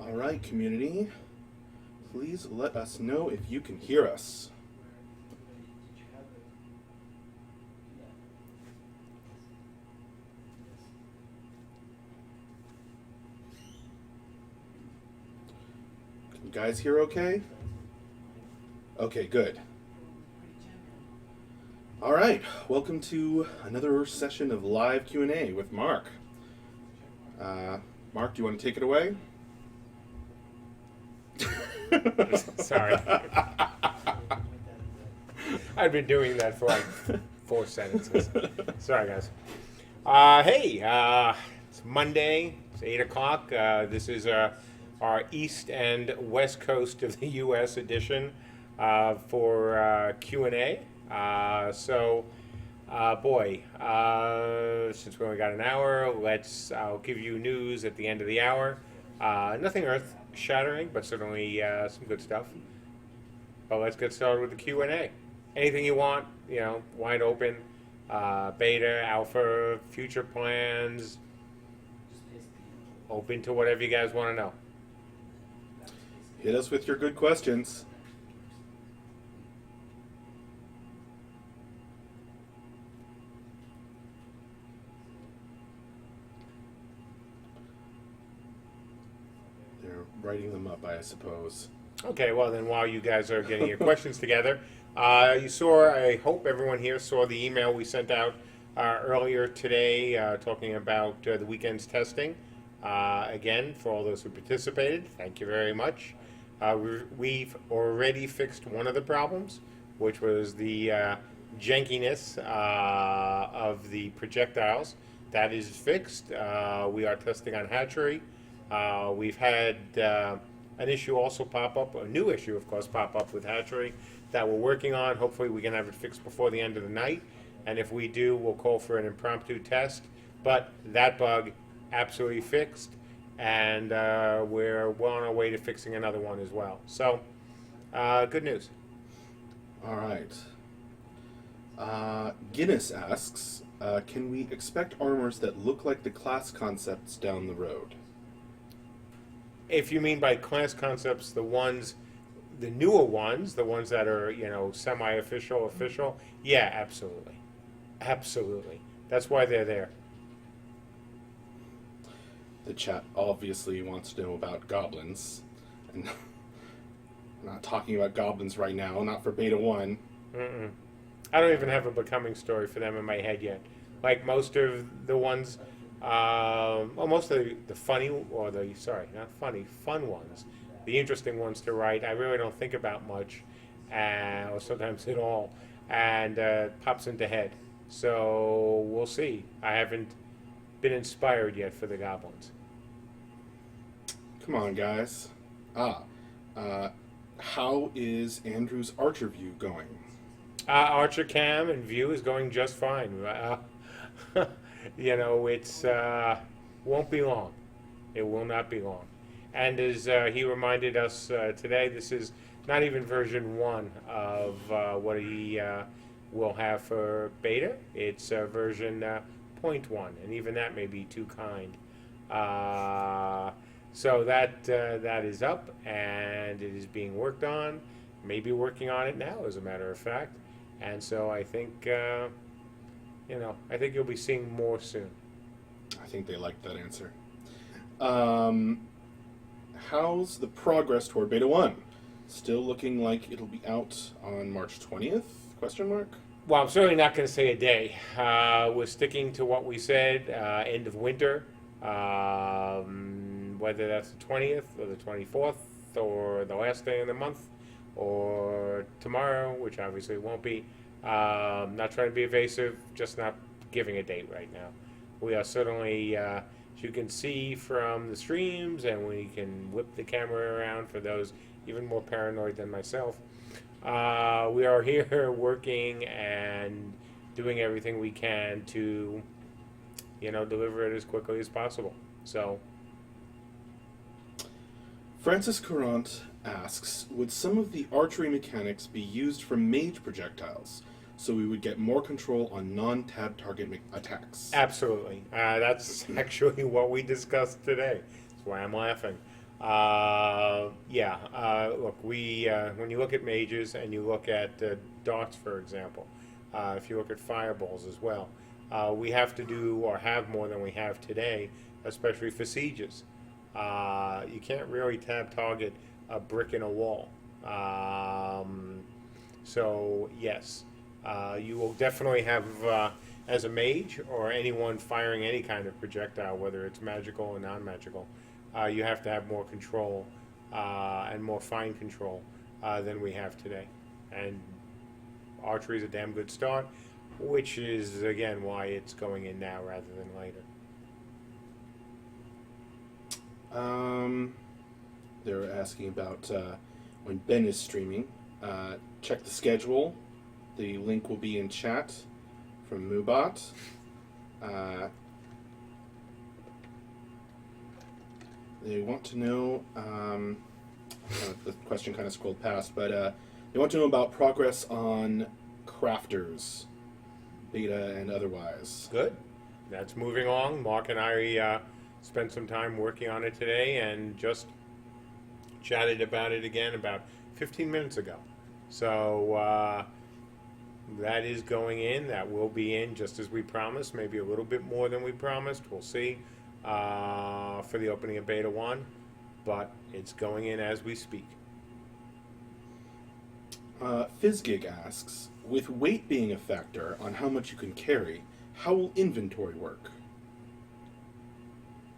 All right, community. Please let us know if you can hear us. Can you guys hear okay? Okay, good. All right, welcome to another session of live Q&A with Mark. Mark, do you want to take it away? Sorry. I've been doing that for like 4 sentences. Sorry, guys. It's Monday. It's 8 o'clock. This is our East and West Coast of the U.S. edition for Q&A. Since we only got an hour, I'll give you news at the end of the hour. Nothing earth-shattering, but certainly some good stuff. But let's get started with the Q&A. Anything you want, wide open. Beta, alpha, future plans. Open to whatever you guys want to know. Hit us with your good questions. They're writing them up, I suppose. Okay, well then while you guys are getting your questions together, I hope everyone here saw the email we sent out earlier today talking about the weekend's testing. Again, for all those who participated, thank you very much. We've already fixed one of the problems, which was the jankiness of the projectiles. That is fixed. We are testing on hatchery. We've had an issue also pop up, a new issue, of course, pop up with hatchery that we're working on. Hopefully we can have it fixed before the end of the night. And if we do, we'll call for an impromptu test. But that bug, absolutely fixed. And we're well on our way to fixing another one as well. So, good news. All right. Guinness asks, can we expect armors that look like the class concepts down the road? If you mean by class concepts, the newer ones, the ones that are, semi-official, official, yeah, absolutely. Absolutely. That's why they're there. The chat obviously wants to know about goblins. And we're not talking about goblins right now, not for Beta 1. I don't even have a becoming story for them in my head yet. Like most of the ones, most of the funny, or not funny, fun ones, the interesting ones to write, I really don't think about much, or sometimes at all, and pops into head. So we'll see. I haven't been inspired yet for the goblins. Come on, guys. How is Andrew's Archer View going? Archer Cam and View is going just fine. It's won't be long. It will not be long. And as he reminded us today, this is not even version 1 of what he will have for beta. It's version 0.1, and even that may be too kind. So that is up, and it is being worked on. Maybe working on it now, as a matter of fact. And so I think, I think you'll be seeing more soon. I think they liked that answer. How's the progress toward Beta 1? Still looking like it'll be out on March 20th? Question mark? Well, I'm certainly not going to say a day. We're sticking to what we said, end of winter. Whether that's the 20th or the 24th or the last day of the month or tomorrow, which obviously won't be. Not trying to be evasive, just not giving a date right now. We are certainly, as you can see from the streams, and we can whip the camera around for those even more paranoid than myself. We are here working and doing everything we can to, deliver it as quickly as possible. So, Francis Courant asks, would some of the archery mechanics be used for mage projectiles, so we would get more control on non-tab target attacks? Absolutely. That's actually what we discussed today. That's why I'm laughing. Look, when you look at mages and you look at darts, for example, if you look at fireballs as well, we have to do or have more than we have today, especially for sieges. You can't really tab target a brick in a wall. So yes, you will definitely have, as a mage or anyone firing any kind of projectile, whether it's magical or non-magical, you have to have more control and more fine control than we have today. And archery is a damn good start, which is again why it's going in now rather than later. They're asking about when Ben is streaming. Check the schedule. The link will be in chat from Moobot. They want to know, the question kind of scrolled past, but they want to know about progress on crafters, beta and otherwise. Good. That's moving along. Mark and I spent some time working on it today and just chatted about it again about 15 minutes ago. So that is going in. That will be in just as we promised, maybe a little bit more than we promised. We'll see for the opening of Beta 1, but it's going in as we speak. Fizzgig asks, with weight being a factor on how much you can carry, how will inventory work?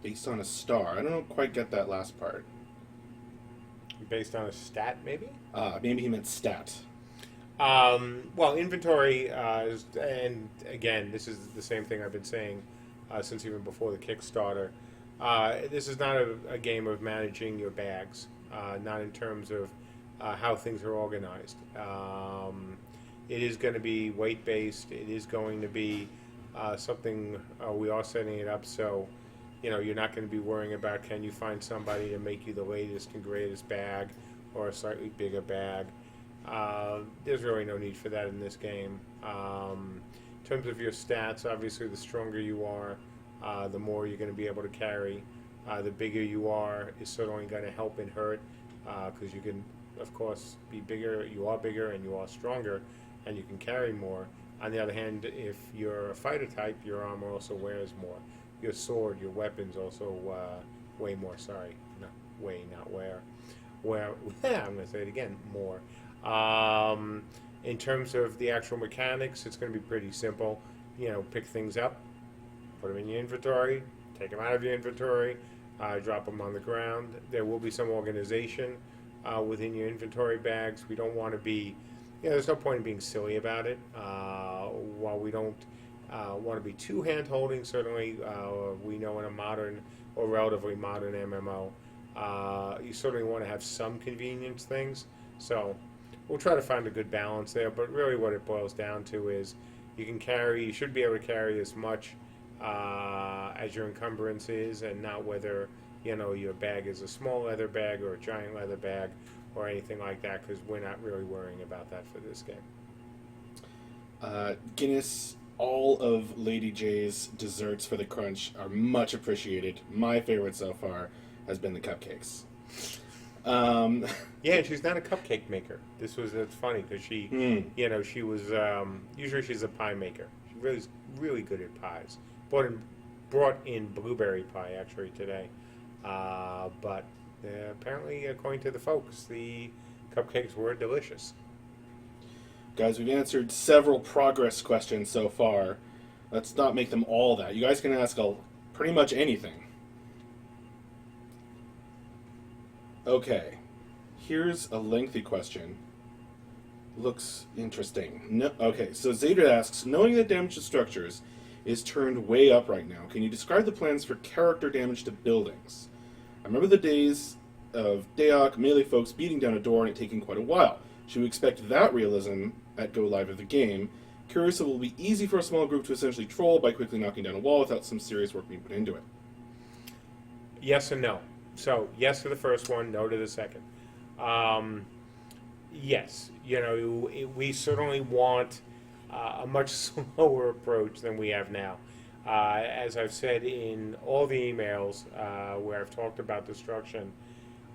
Based on a star. I don't quite get that last part. Based on a stat, maybe? Maybe he meant stat. Well, inventory and again, this is the same thing I've been saying since even before the Kickstarter. This is not a game of managing your bags, not in terms of how things are organized. It is going to be weight-based. It is going to be something we are setting it up so, you're not going to be worrying about can you find somebody to make you the latest and greatest bag or a slightly bigger bag. There's really no need for that in this game. In terms of your stats, obviously the stronger you are, the more you're going to be able to carry. The bigger you are is certainly going to help and hurt because you can, of course, be bigger. You are bigger and you are stronger and you can carry more. On the other hand, if you're a fighter type, your armor also wears more. Your sword, your weapons also weigh more. Sorry, not weigh, not wear. I'm going to say it again, more. In terms of the actual mechanics, it's going to be pretty simple. Pick things up, put them in your inventory, take them out of your inventory, drop them on the ground. There will be some organization within your inventory bags. We don't want to be, there's no point in being silly about it. While we don't want to be too hand-holding, certainly we know in a modern or relatively modern MMO, you certainly want to have some convenience things. So we'll try to find a good balance there, but really what it boils down to is you should be able to carry as much as your encumbrance is, and not whether your bag is a small leather bag or a giant leather bag or anything like that, because we're not really worrying about that for this game. Guinness, all of Lady J's desserts for the crunch are much appreciated. My favorite so far has been the cupcakes. Yeah, she's not a cupcake maker. It's funny because she was usually she's a pie maker. She's really good at pies. Brought in blueberry pie actually today, but apparently, according to the folks, the cupcakes were delicious. Guys, we've answered several progress questions so far. Let's not make them all that. You guys can ask pretty much anything. Okay, here's a lengthy question. Looks interesting. Okay, so Zader asks, knowing that damage to structures is turned way up right now, can you describe the plans for character damage to buildings? I remember the days of Daok, melee folks beating down a door and it taking quite a while. Should we expect that realism at go live of the game? Curious if it will be easy for a small group to essentially troll by quickly knocking down a wall without some serious work being put into it. Yes and no. So, yes to the first one, no to the second. Yes, we certainly want a much slower approach than we have now. As I've said in all the emails where I've talked about destruction,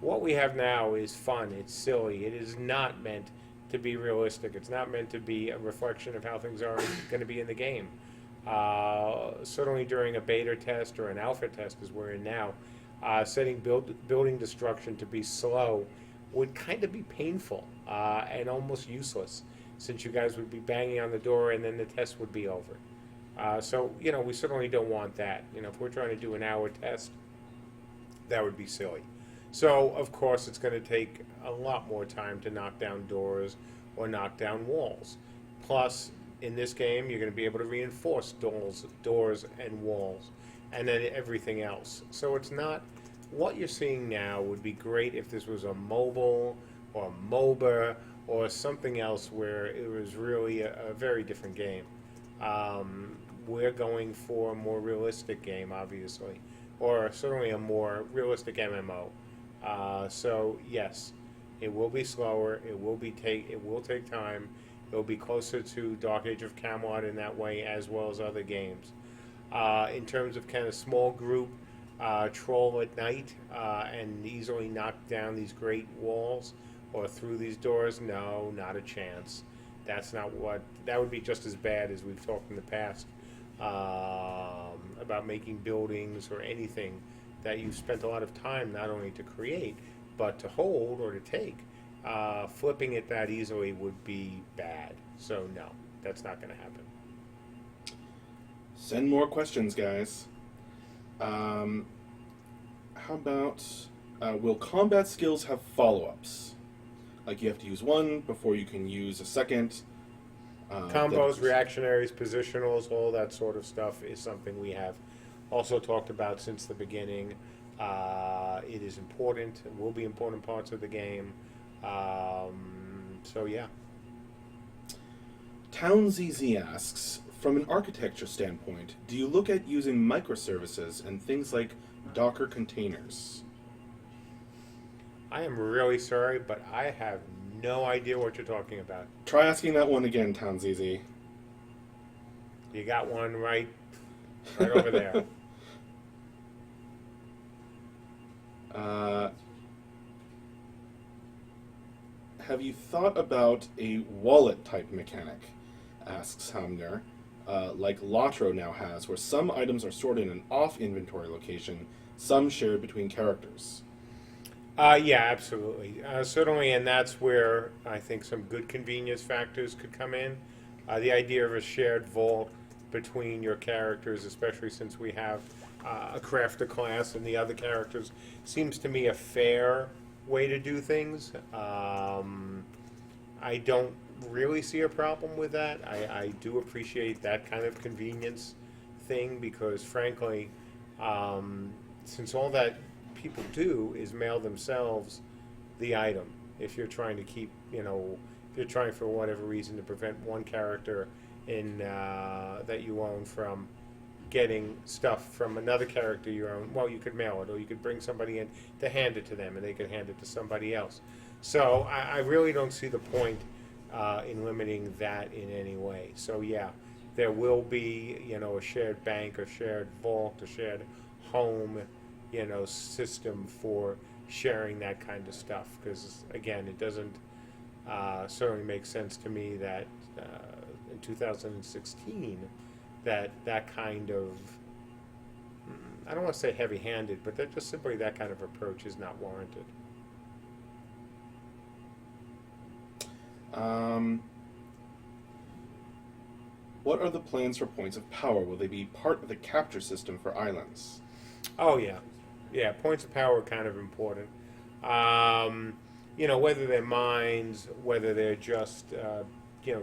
What we have now is fun. It's silly. It is not meant to be realistic. It's not meant to be a reflection of how things are going to be in the game. Certainly during a beta test or an alpha test, as we're in now, setting building destruction to be slow would kind of be painful and almost useless, since you guys would be banging on the door and then the test would be over. So, we certainly don't want that. If we're trying to do an hour test, that would be silly. So, of course, it's going to take a lot more time to knock down doors or knock down walls. Plus, in this game, you're going to be able to reinforce doors and walls, and then everything else. So it's not, what you're seeing now would be great if this was a mobile or a MOBA or something else where it was really a very different game. We're going for a more realistic game, obviously, or certainly a more realistic MMO. So yes, it will be slower. It will take time. It will be closer to Dark Age of Camelot in that way, as well as other games. In terms of kind of small group troll at night and easily knock down these great walls or through these doors, no, not a chance. That would be just as bad as we've talked in the past about making buildings or anything that you've spent a lot of time not only to create, but to hold or to take. Flipping it that easily would be bad. So no, that's not going to happen. Send more questions, guys. How about, will combat skills have follow-ups? Like you have to use one before you can use a second. Combos, reactionaries, positionals, all that sort of stuff is something we have also talked about since the beginning. It is important. It will be important parts of the game. So yeah. TownZZ asks, from an architecture standpoint, do you look at using microservices and things like Docker containers? I am really sorry, but I have no idea what you're talking about. Try asking that one again, TownZZ. You got one right over there. Have you thought about a wallet type mechanic? Asks Hamner, like Lotro now has, where some items are stored in an off inventory location, some shared between characters. Yeah, absolutely. Certainly, and that's where I think some good convenience factors could come in. The idea of a shared vault between your characters, especially since we have a crafter class and the other characters, seems to me a fair way to do things. I don't really see a problem with that. I do appreciate that kind of convenience thing because, frankly, since all that people do is mail themselves the item, if you're trying to keep, if you're trying for whatever reason to prevent one character in that you own from getting stuff from another character you own, well, you could mail it, or you could bring somebody in to hand it to them, and they could hand it to somebody else. So I really don't see the point in limiting that in any way. So yeah, there will be, a shared bank, a shared vault, a shared home, system for sharing that kind of stuff. Because again, it doesn't certainly make sense to me that in 2016 that kind of, I don't want to say heavy-handed, but that just simply that kind of approach is not warranted. What are the plans for points of power? Will they be part of the capture system for islands? Oh yeah, yeah. Points of power are kind of important. Whether they're mines, whether they're just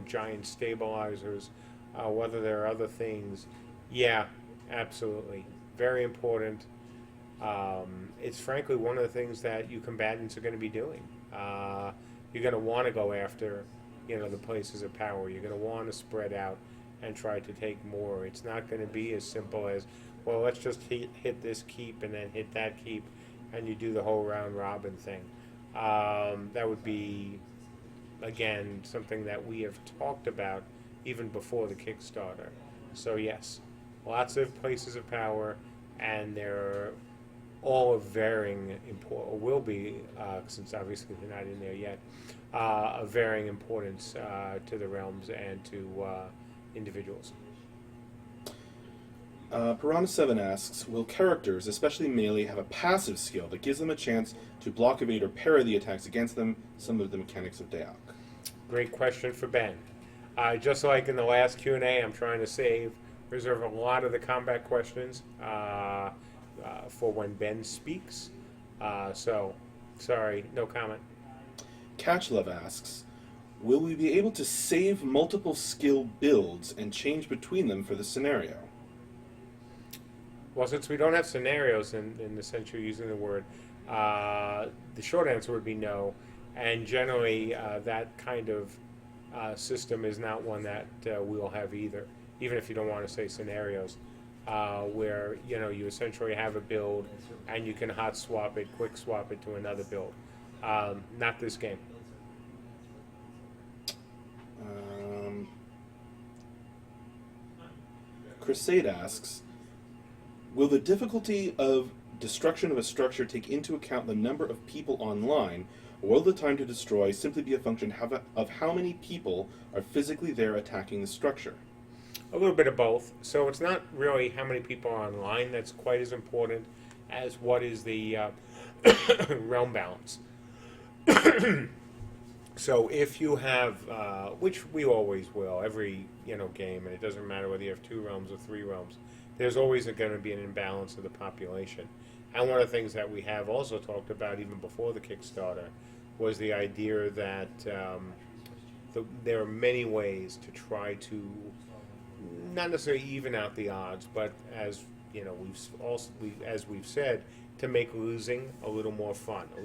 giant stabilizers, whether there are other things. Yeah, absolutely, very important. It's frankly one of the things that you combatants are going to be doing. You're going to want to go after, the places of power. You're going to want to spread out and try to take more. It's not going to be as simple as, well, let's just hit this keep and then hit that keep, and you do the whole round robin thing. That would be, again, something that we have talked about even before the Kickstarter. So yes, lots of places of power, and they're all of varying or will be, since obviously they're not in there yet, of varying importance to the realms and to individuals. Piranha 7 asks, will characters, especially melee, have a passive skill that gives them a chance to block, evade, or parry the attacks against them, similar to the mechanics of Daok? Great question for Ben. Just like in the last Q&A, I'm trying to reserve a lot of the combat questions for when Ben speaks. So, sorry, no comment. Catchlove asks, will we be able to save multiple skill builds and change between them for the scenario? Well, since we don't have scenarios in the sense you're using the word, the short answer would be no. And generally, that kind of system is not one that we'll have either, even if you don't want to say scenarios, where you essentially have a build and you can hot swap it, quick swap it to another build. Not this game. Crusade asks, will the difficulty of destruction of a structure take into account the number of people online, or will the time to destroy simply be a function of how many people are physically there attacking the structure? A little bit of both. So it's not really how many people are online that's quite as important as what is the realm balance. So if you have, which we always will, every game, and it doesn't matter whether you have 2 realms or 3 realms, there's always going to be an imbalance of the population. And one of the things that we have also talked about even before the Kickstarter was the idea that there are many ways to try to not necessarily even out the odds, but as we've said, to make losing a little more fun, a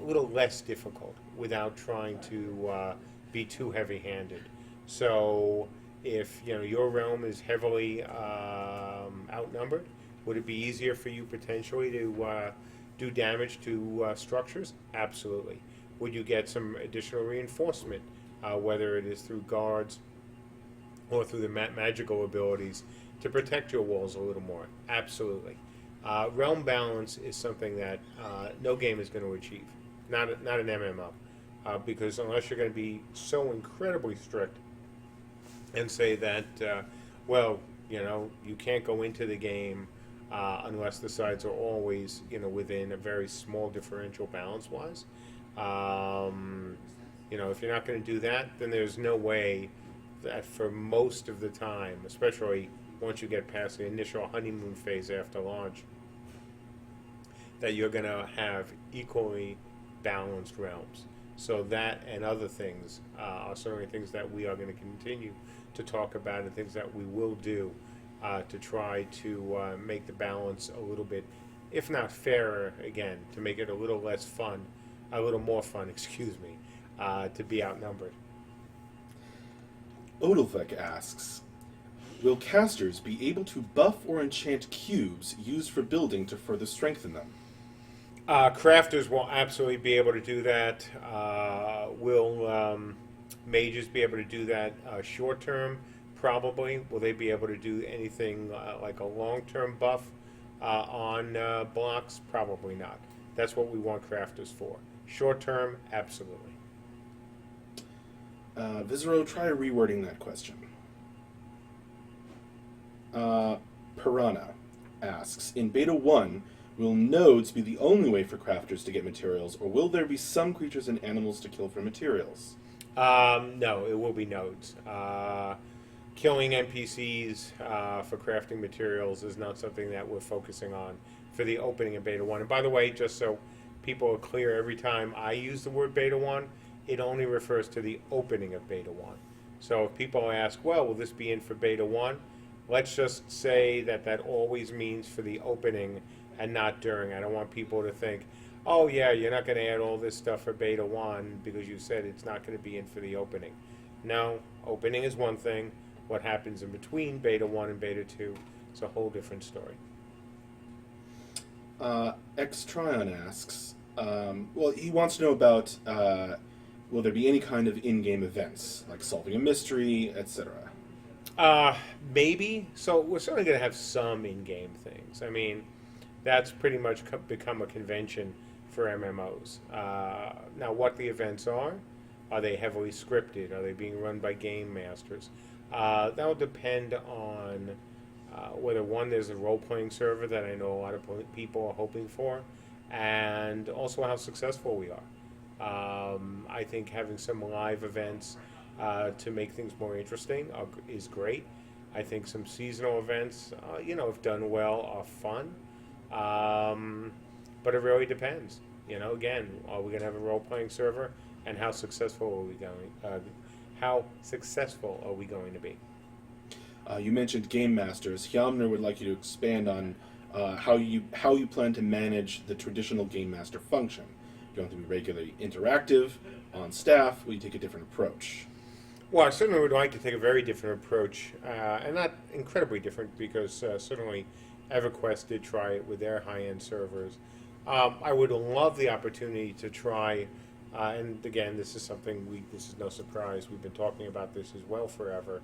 little less difficult, without trying to be too heavy-handed. So, if your realm is heavily outnumbered, would it be easier for you potentially to do damage to structures? Absolutely. Would you get some additional reinforcement, whether it is through guards or through the magical abilities, to protect your walls a little more? Absolutely. Realm balance is something that no game is going to achieve, not an MMO, because unless you're going to be so incredibly strict and say that, you can't go into the game unless the sides are always, within a very small differential balance-wise. If you're not going to do that, then there's no way that for most of the time, especially once you get past the initial honeymoon phase after launch, that you're going to have equally balanced realms. So that and other things are certainly things that we are going to continue to talk about, and things that we will do to try to make the balance a little bit, if not fairer, again, to make it a little less fun, a little more fun, to be outnumbered. Odilvek asks, will casters be able to buff or enchant cubes used for building to further strengthen them? Crafters will absolutely be able to do that. Will mages be able to do that short term? Probably. Will they be able to do anything like a long-term buff on blocks? Probably not. That's what we want crafters for. Short term, absolutely. Vizero, try rewording that question. Piranha asks, in Beta 1, will nodes be the only way for crafters to get materials, or will there be some creatures and animals to kill for materials? No, it will be nodes. Killing NPCs for crafting materials is not something that we're focusing on for the opening of Beta 1. And by the way, just so people are clear, every time I use the word Beta 1, it only refers to the opening of Beta 1. So if people ask, well, will this be in for Beta 1? Let's just say that that always means for the opening and not during. I don't want people to think, oh yeah, you're not going to add all this stuff for Beta 1 because you said it's not going to be in for the opening. No, opening is one thing. What happens in between Beta 1 and Beta 2 is a whole different story. Xtrion asks, he wants to know about, will there be any kind of in-game events, like solving a mystery, etc.? Maybe. So we're certainly going to have some in-game things. I mean, That's pretty much become a convention for MMOs. Now, what the events are they heavily scripted? Are they being run by game masters? That will depend on whether one, there's a role-playing server that I know a lot of people are hoping for, and also how successful we are. I think having some live events to make things more interesting is great. I think some seasonal events, if done well, are fun. But it really depends. Again, are we going to have a role-playing server, and how successful are we going? How successful are we going to be? You mentioned game masters. Hjalmar would like you to expand on how you plan to manage the traditional game master function. Do you want to be regularly interactive, on staff? Will you take a different approach? Well, I certainly would like to take a very different approach, and not incredibly different, because certainly EverQuest did try it with their high-end servers. I would love the opportunity to try, and again, this is something this is no surprise, we've been talking about this as well forever,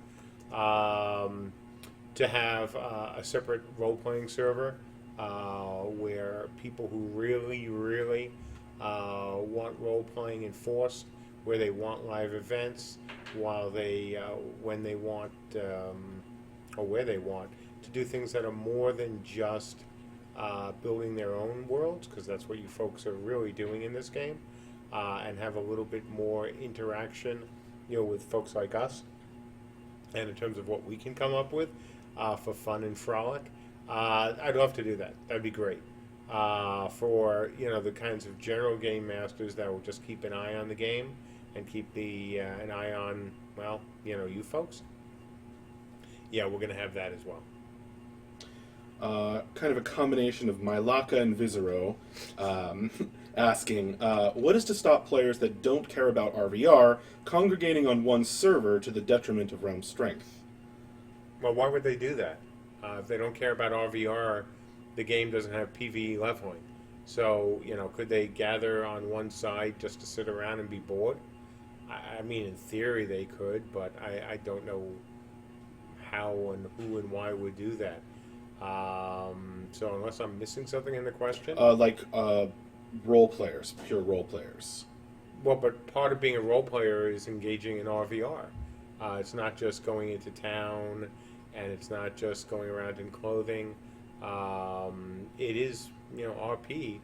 to have a separate role-playing server where people who really, really want role-playing enforced, where they want live events, while when they want, or where they want, to do things that are more than just building their own worlds, because that's what you folks are really doing in this game, and have a little bit more interaction, with folks like us, and in terms of what we can come up with for fun and frolic. I'd love to do that. That'd be great. For the kinds of general game masters that will just keep an eye on the game and keep an eye on, you folks. Yeah, we're going to have that as well. Kind of a combination of Mylaka and Vizero, asking, what is to stop players that don't care about RVR congregating on one server to the detriment of realm strength? Well, why would they do that? If they don't care about RVR, the game doesn't have PvE leveling. So, could they gather on one side just to sit around and be bored? I mean, in theory they could, but I don't know how and who and why would do that. So unless I'm missing something in the question. Role players, pure role players. Well, but part of being a role player is engaging in RVR. It's not just going into town, and it's not just going around in clothing. It is, RP.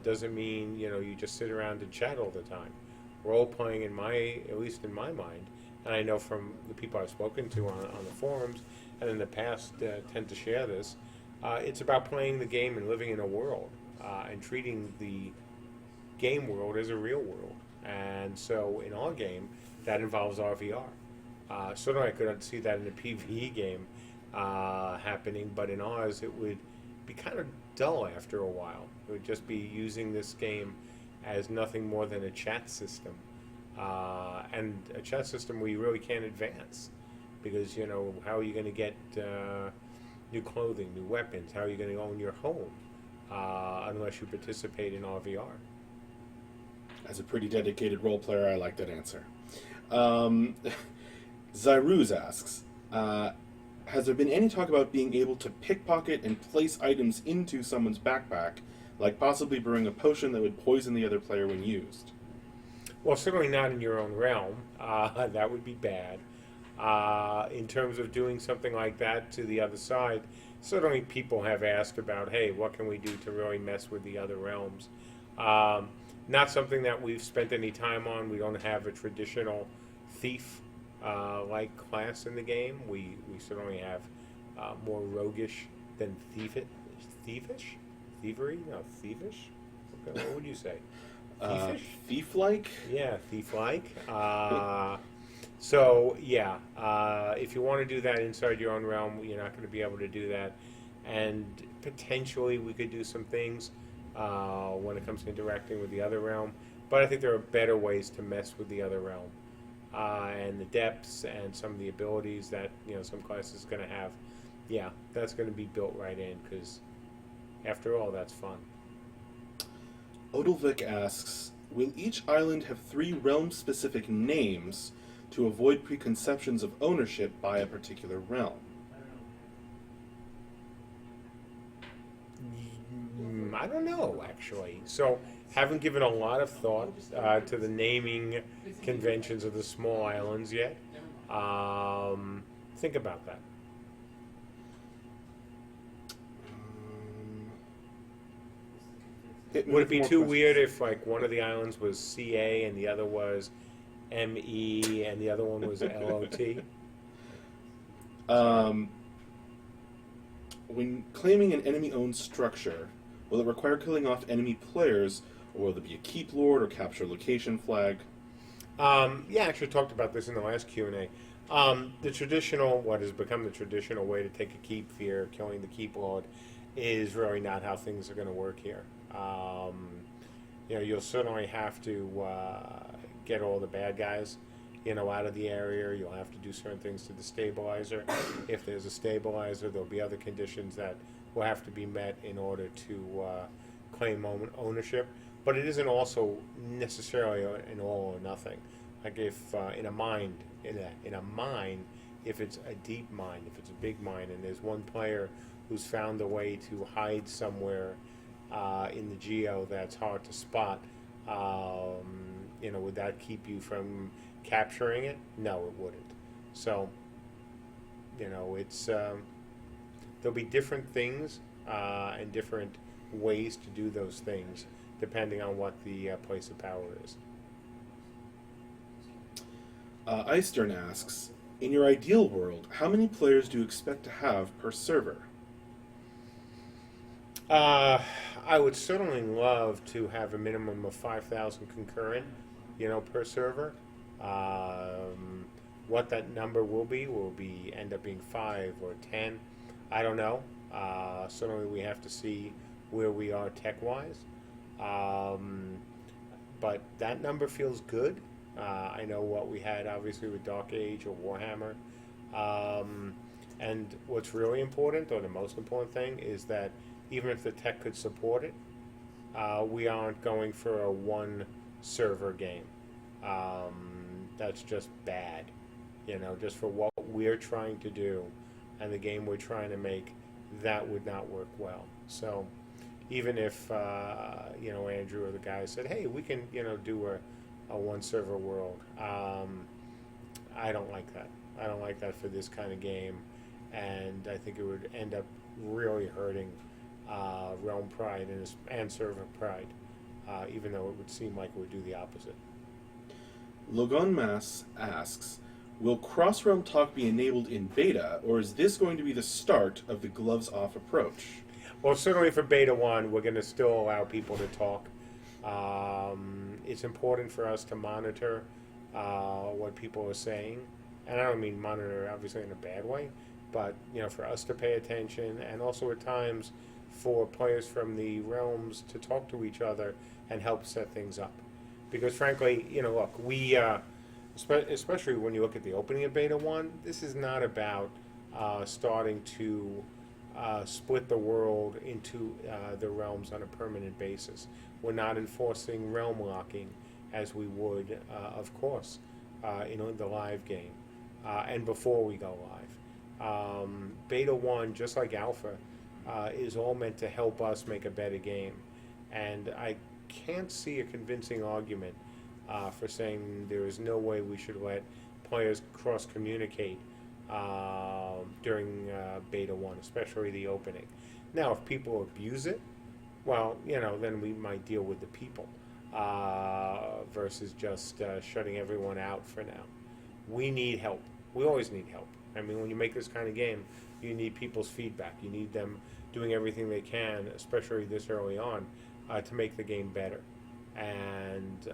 Doesn't mean, you just sit around and chat all the time. Role playing, at least in my mind, and I know from the people I've spoken to on the forums and in the past tend to share this, it's about playing the game and living in a world and treating the game world as a real world. And so in our game, that involves RVR. Certainly I could see that in a PvE game happening, but in ours it would be kind of dull after a while. It would just be using this game as nothing more than a chat system. And a chat system where you really can't advance. Because, how are you going to get new clothing, new weapons? How are you going to own your home unless you participate in RVR? As a pretty dedicated role player, I like that answer. Zyruz asks, has there been any talk about being able to pickpocket and place items into someone's backpack, like possibly brewing a potion that would poison the other player when used? Well, certainly not in your own realm. That would be bad. In terms of doing something like that to the other side, certainly people have asked about, hey, what can we do to really mess with the other realms? Not something that we've spent any time on. We don't have a traditional thief like class in the game. We certainly have more roguish than thievish? Thievery? No, thievish? What would you say? Thiefish? Thief-like? Yeah, thief-like. So, yeah, if you want to do that inside your own realm, you're not going to be able to do that. And potentially we could do some things when it comes to interacting with the other realm. But I think there are better ways to mess with the other realm. And the depths and some of the abilities that, some class is going to have. Yeah, that's going to be built right in because, after all, that's fun. Odilvik asks, will each island have 3 realm-specific names to avoid preconceptions of ownership by a particular realm? I don't know, actually. So, haven't given a lot of thought to the naming conventions of the small islands yet. Think about that. Hit me Would it with be more too questions. weird if, like, one of the islands was CA and the other was ME and the other one was LOT? Um, when claiming an enemy-owned structure, will it require killing off enemy players, or will there be a keep lord or capture location flag? Yeah, I actually talked about this in the last Q&A. The traditional, what has become the traditional way to take a keep fear, killing the keep lord, is really not how things are going to work here. You'll certainly have to get all the bad guys, out of the area. You'll have to do certain things to the stabilizer. If there's a stabilizer, there'll be other conditions that will have to be met in order to claim ownership. But it isn't also necessarily an all or nothing. Like if in a mine, if it's a deep mine, if it's a big mine, and there's one player who's found a way to hide somewhere in the geo that's hard to spot, would that keep you from capturing it? No, it wouldn't. So, it's there'll be different things and different ways to do those things depending on what the place of power is. Eistern asks, in your ideal world, how many players do you expect to have per server? I would certainly love to have a minimum of 5,000 concurrent, per server. What that number will be end up being 5 or 10. I don't know. Certainly we have to see where we are tech-wise. But that number feels good. I know what we had, obviously, with Dark Age or Warhammer. And what's really important, or the most important thing, is that even if the tech could support it, we aren't going for a one-server game. That's just bad. Just for what we're trying to do and the game we're trying to make, that would not work well. So even if, Andrew or the guys said, hey, we can, do a one-server world, I don't like that. I don't like that for this kind of game, and I think it would end up really hurting Realm Pride and server pride, even though it would seem like it would do the opposite. Logan Mass asks, will cross-realm talk be enabled in beta, or is this going to be the start of the gloves-off approach? Well, certainly for Beta 1, we're going to still allow people to talk. It's important for us to monitor what people are saying. And I don't mean monitor, obviously, in a bad way, but, for us to pay attention, and also at times for players from the realms to talk to each other and help set things up. Because, frankly, look, we, especially when you look at the opening of Beta 1, this is not about starting to split the world into the realms on a permanent basis. We're not enforcing realm locking as we would, of course, in the live game and before we go live. Beta 1, just like Alpha, is all meant to help us make a better game. And I can't see a convincing argument for saying there is no way we should let players cross-communicate during Beta 1, especially the opening. Now, if people abuse it, well, then we might deal with the people versus just shutting everyone out for now. We need help. We always need help. I mean, when you make this kind of game, you need people's feedback. You need them doing everything they can, especially this early on, to make the game better. And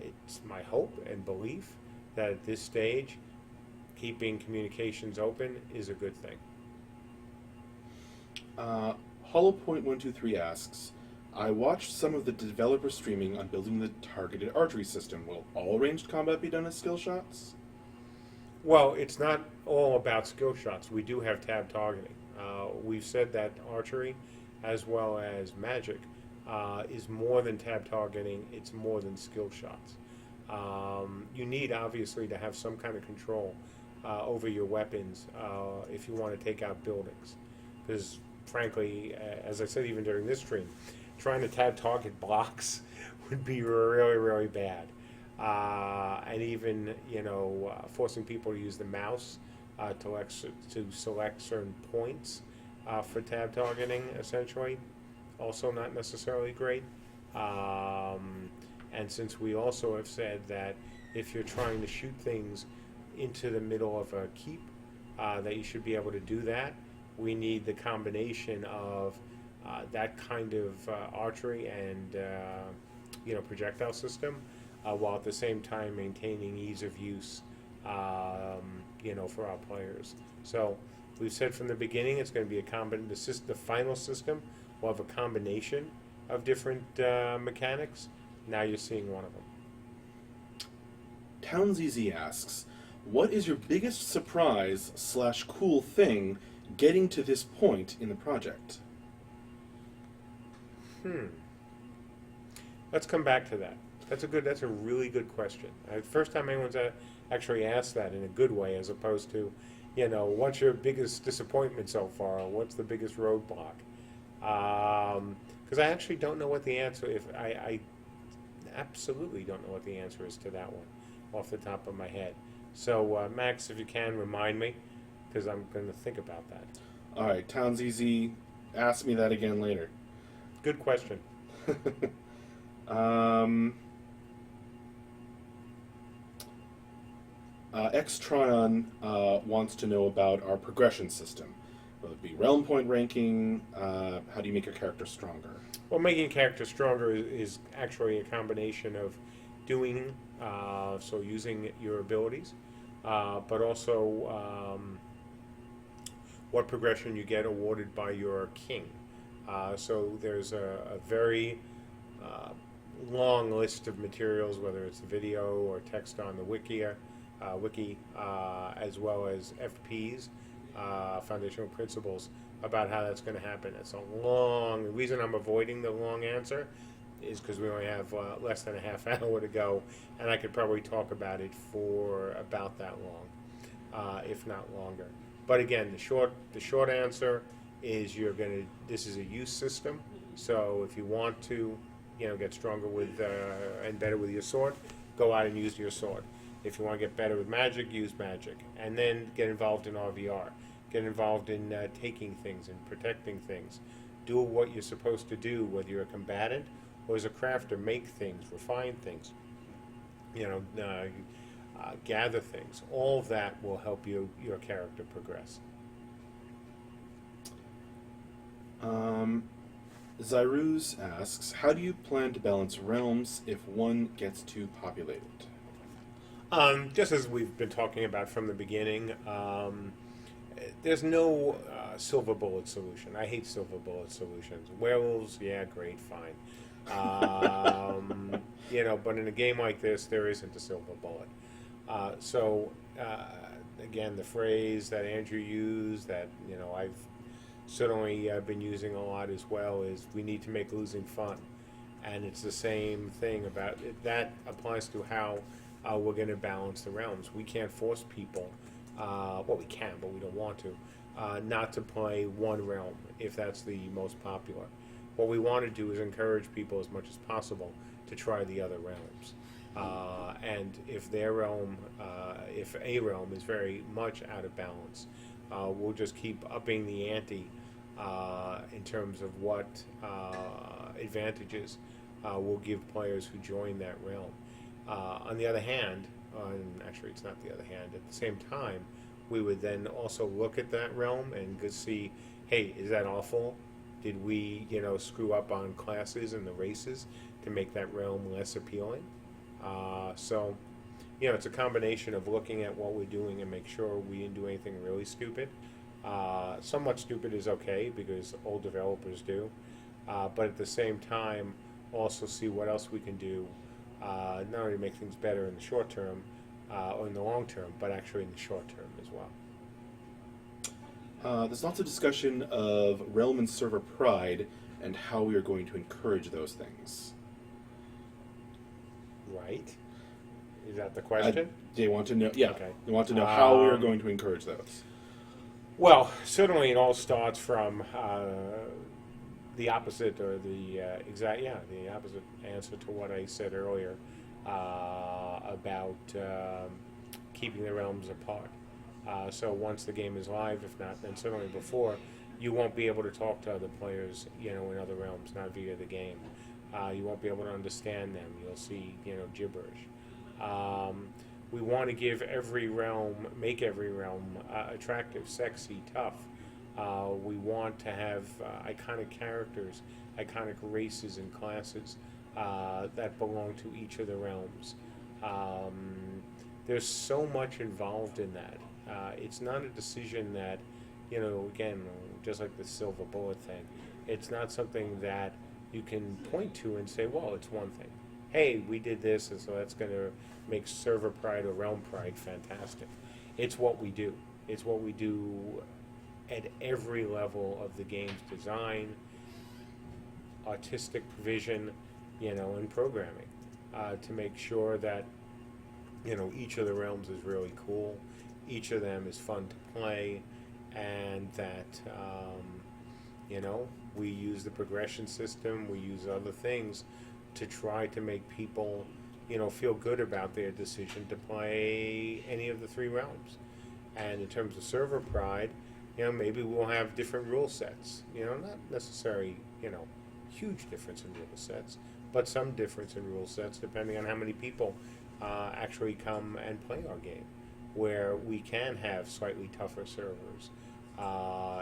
it's my hope and belief that at this stage, keeping communications open is a good thing. HollowPoint123 asks, I watched some of the developer streaming on building the targeted archery system. Will all ranged combat be done as skill shots? Well, it's not all about skill shots. We do have tab targeting. We've said that archery, as well as magic, is more than tab targeting. It's more than skill shots. You need, obviously, to have some kind of control over your weapons if you want to take out buildings. Because, frankly, as I said even during this stream, trying to tab target blocks would be really, really bad. And even, forcing people to use the mouse to select certain points for tab targeting, essentially, also not necessarily great. And since we also have said that if you're trying to shoot things into the middle of a keep, that you should be able to do that, we need the combination of that kind of archery and projectile system, while at the same time maintaining ease of use, for our players. So we've said from the beginning it's going to be the final system will have a combination of different mechanics. Now you're seeing one of them. Townsy asks, what is your biggest surprise / cool thing getting to this point in the project? Let's come back to that. That's a really good question. First time anyone's actually asked that in a good way, as opposed to, what's your biggest disappointment so far? Or what's the biggest roadblock? Because I actually don't know what the answer. I absolutely don't know what the answer is to that one, off the top of my head. So Max, if you can remind me, because I'm going to think about that. All right, Townsy, ask me that again later. Good question. Xtron wants to know about our progression system. Will it be realm point ranking? How do you make your character stronger? Well, making a character stronger is actually a combination of doing, so using your abilities, but also what progression you get awarded by your king. So there's a very long list of materials, whether it's video or text on the wiki, as well as FPs, foundational principles, about how that's going to happen. It's a long. The reason I'm avoiding the long answer is because we only have less than a half hour to go, and I could probably talk about it for about that long, if not longer. But again, the short answer is this is a use system. So if you want to, get stronger with and better with your sword, go out and use your sword. If you want to get better with magic, use magic, and then get involved in RVR. Get involved in taking things and protecting things. Do what you're supposed to do, whether you're a combatant or as a crafter. Make things, refine things, gather things. All of that will help your character progress. Zyruz asks, how do you plan to balance realms if one gets too populated? Just as we've been talking about from the beginning, there's no silver bullet solution. I hate silver bullet solutions. Werewolves, yeah, great, fine. But in a game like this, there isn't a silver bullet. Again, the phrase that Andrew used, that I've certainly been using a lot as well, is we need to make losing fun. And it's the same thing about it. That applies to how we're going to balance the realms. We can't force people, we can, but we don't want to, not to play one realm if that's the most popular. What we want to do is encourage people as much as possible to try the other realms. And if their realm, if a realm is very much out of balance, we'll just keep upping the ante in terms of what advantages we'll give players who join that realm. On the other hand, and actually it's not the other hand, at the same time, we would then also look at that realm and see, hey, is that awful? Did we, screw up on classes and the races to make that realm less appealing? It's a combination of looking at what we're doing and make sure we didn't do anything really stupid. Somewhat stupid is okay because old developers do, but at the same time, also see what else we can do, not only to make things better in the short term or in the long term, but actually in the short term as well. There's lots of discussion of realm and server pride and how we are going to encourage those things. Right. Is that the question? They want to know. Yeah. Okay. They want to know how we are going to encourage those. Well, certainly it all starts from the opposite, or the the opposite answer to what I said earlier about keeping the realms apart. So once the game is live, if not, then certainly before, you won't be able to talk to other players, in other realms, not via the game. You won't be able to understand them. You'll see, gibberish. We want to give every realm, make every realm attractive, sexy, tough. We want to have iconic characters, iconic races and classes that belong to each of the realms. There's so much involved in that. It's not a decision that, again, just like the silver bullet thing, it's not something that you can point to and say, well, it's one thing. Hey, we did this, and so that's going to make server pride or realm pride fantastic. It's what we do. It's what we do at every level of the game's design, artistic vision, and programming, to make sure that, each of the realms is really cool, each of them is fun to play, and that, we use the progression system, we use other things to try to make people, feel good about their decision to play any of the three realms. And in terms of server pride, maybe we'll have different rule sets. Not necessarily, huge difference in rule sets, but some difference in rule sets depending on how many people actually come and play our game, where we can have slightly tougher servers